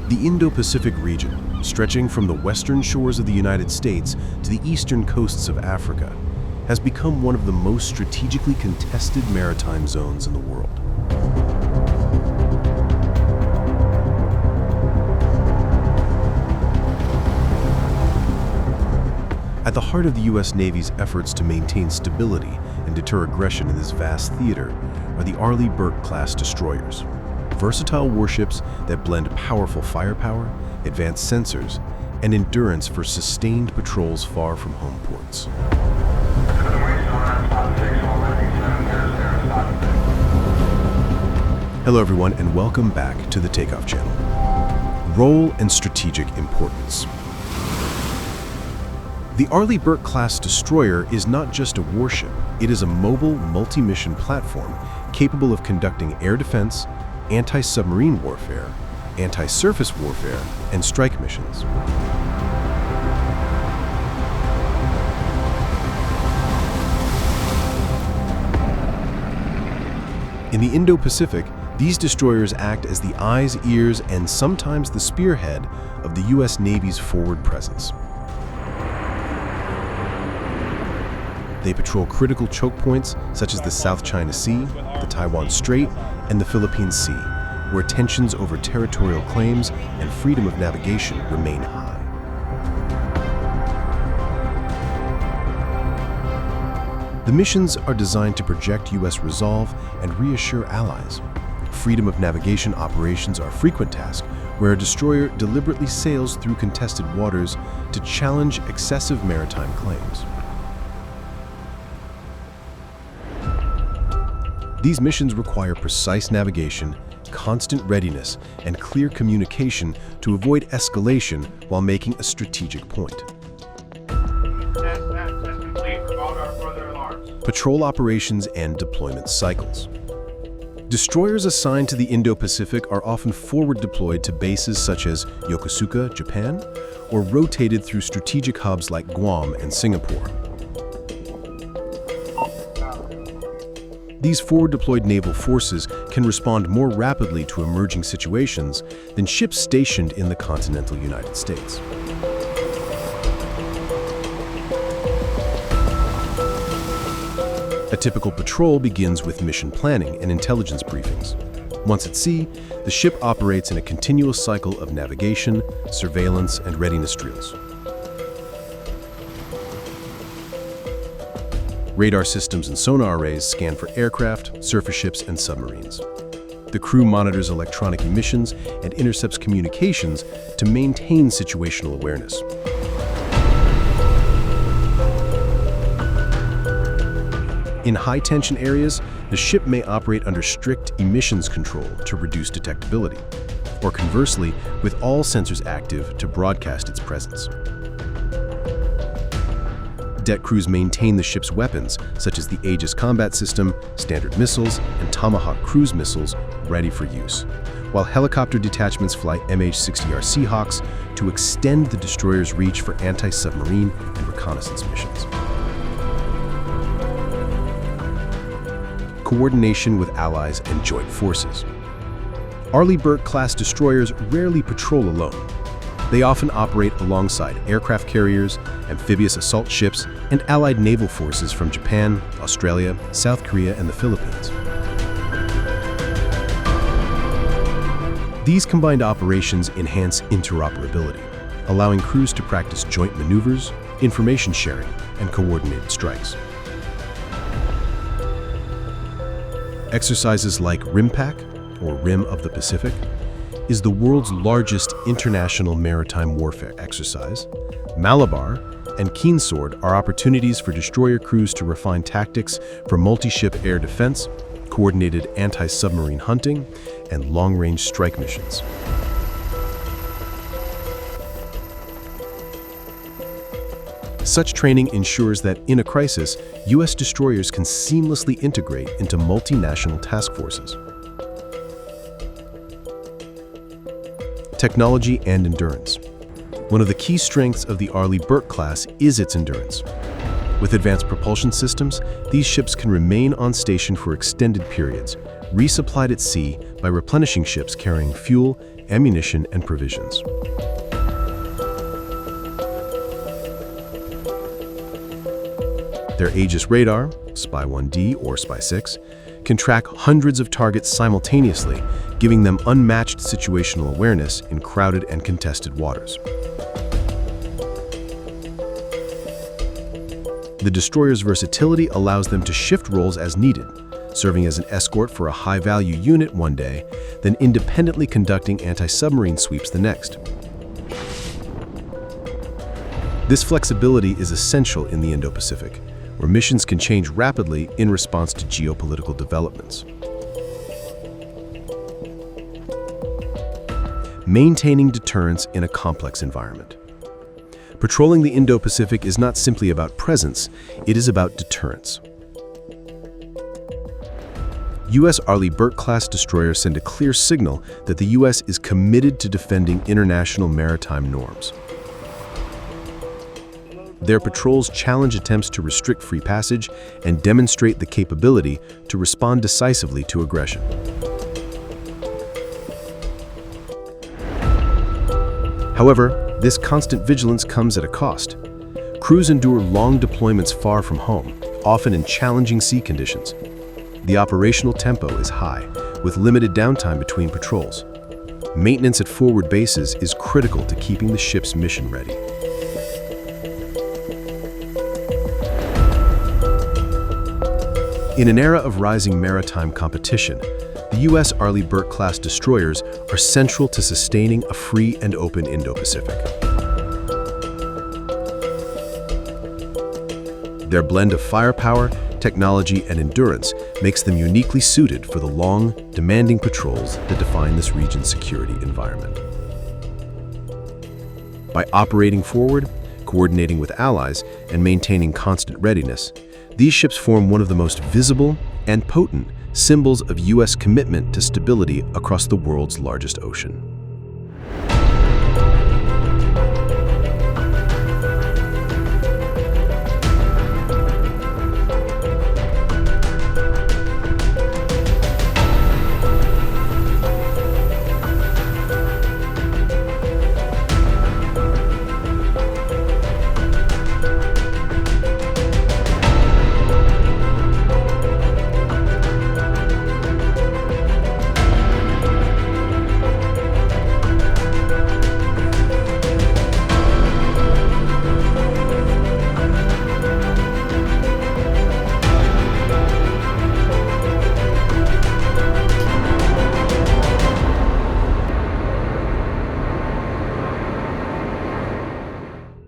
The Indo-Pacific region, stretching from the western shores of the United States to the eastern coasts of Africa, has become one of the most strategically contested maritime zones in the world. At the heart of the US Navy's efforts to maintain stability and deter aggression in this vast theater are the Arleigh Burke-class destroyers, versatile warships that blend powerful firepower, advanced sensors, and endurance for sustained patrols far from home ports. Hello everyone, and welcome back to the Takeoff Channel. Role and strategic importance. The Arleigh Burke-class destroyer is not just a warship, it is a mobile, multi-mission platform capable of conducting air defense, anti-submarine warfare, anti-surface warfare, and strike missions. In the Indo-Pacific, these destroyers act as the eyes, ears, and sometimes the spearhead of the US Navy's forward presence. They patrol critical chokepoints such as the South China Sea, the Taiwan Strait, and the Philippine Sea, where tensions over territorial claims and freedom of navigation remain high. The missions are designed to project US resolve and reassure allies. Freedom of navigation operations are a frequent task where a destroyer deliberately sails through contested waters to challenge excessive maritime claims. These missions require precise navigation, constant readiness, and clear communication to avoid escalation while making a strategic point. Patrol operations and deployment cycles. Destroyers assigned to the Indo-Pacific are often forward deployed to bases such as Yokosuka, Japan, or rotated through strategic hubs like Guam and Singapore. These forward-deployed naval forces can respond more rapidly to emerging situations than ships stationed in the continental United States. A typical patrol begins with mission planning and intelligence briefings. Once at sea, the ship operates in a continuous cycle of navigation, surveillance, and readiness drills. Radar systems and sonar arrays scan for aircraft, surface ships, and submarines. The crew monitors electronic emissions and intercepts communications to maintain situational awareness. In high-tension areas, the ship may operate under strict emissions control to reduce detectability, or conversely, with all sensors active to broadcast its presence. Deck crews maintain the ship's weapons, such as the Aegis combat system, Standard missiles, and Tomahawk cruise missiles, ready for use, while helicopter detachments fly MH-60R Seahawks to extend the destroyer's reach for anti-submarine and reconnaissance missions. Coordination with allies and joint forces. Arleigh Burke-class destroyers rarely patrol alone. They often operate alongside aircraft carriers, amphibious assault ships, and allied naval forces from Japan, Australia, South Korea, and the Philippines. These combined operations enhance interoperability, allowing crews to practice joint maneuvers, information sharing, and coordinated strikes. Exercises like RIMPAC, or Rim of the Pacific, is the world's largest international maritime warfare exercise. Malabar and Keen Sword are opportunities for destroyer crews to refine tactics for multi-ship air defense, coordinated anti-submarine hunting, and long-range strike missions. Such training ensures that, in a crisis, US destroyers can seamlessly integrate into multinational task forces. Technology and endurance. One of the key strengths of the Arleigh Burke-class is its endurance. With advanced propulsion systems, these ships can remain on station for extended periods, resupplied at sea by replenishing ships carrying fuel ammunition and provisions. Their Aegis radar, Spy-1D or Spy-6, can track hundreds of targets simultaneously, giving them unmatched situational awareness in crowded and contested waters. The destroyer's versatility allows them to shift roles as needed, serving as an escort for a high-value unit one day, then independently conducting anti-submarine sweeps the next. This flexibility is essential in the Indo-Pacific, where missions can change rapidly in response to geopolitical developments. Maintaining deterrence in a complex environment. Patrolling the Indo-Pacific is not simply about presence, it is about deterrence. US Arleigh Burke-class destroyers send a clear signal that the US is committed to defending international maritime norms. Their patrols challenge attempts to restrict free passage and demonstrate the capability to respond decisively to aggression. However, this constant vigilance comes at a cost. Crews endure long deployments far from home, often in challenging sea conditions. The operational tempo is high, with limited downtime between patrols. Maintenance at forward bases is critical to keeping the ship's mission ready. In an era of rising maritime competition, the US Arleigh Burke-class destroyers are central to sustaining a free and open Indo-Pacific. Their blend of firepower, technology, and endurance makes them uniquely suited for the long, demanding patrols that define this region's security environment. By operating forward, coordinating with allies, and maintaining constant readiness, these ships form one of the most visible and potent symbols of US commitment to stability across the world's largest ocean.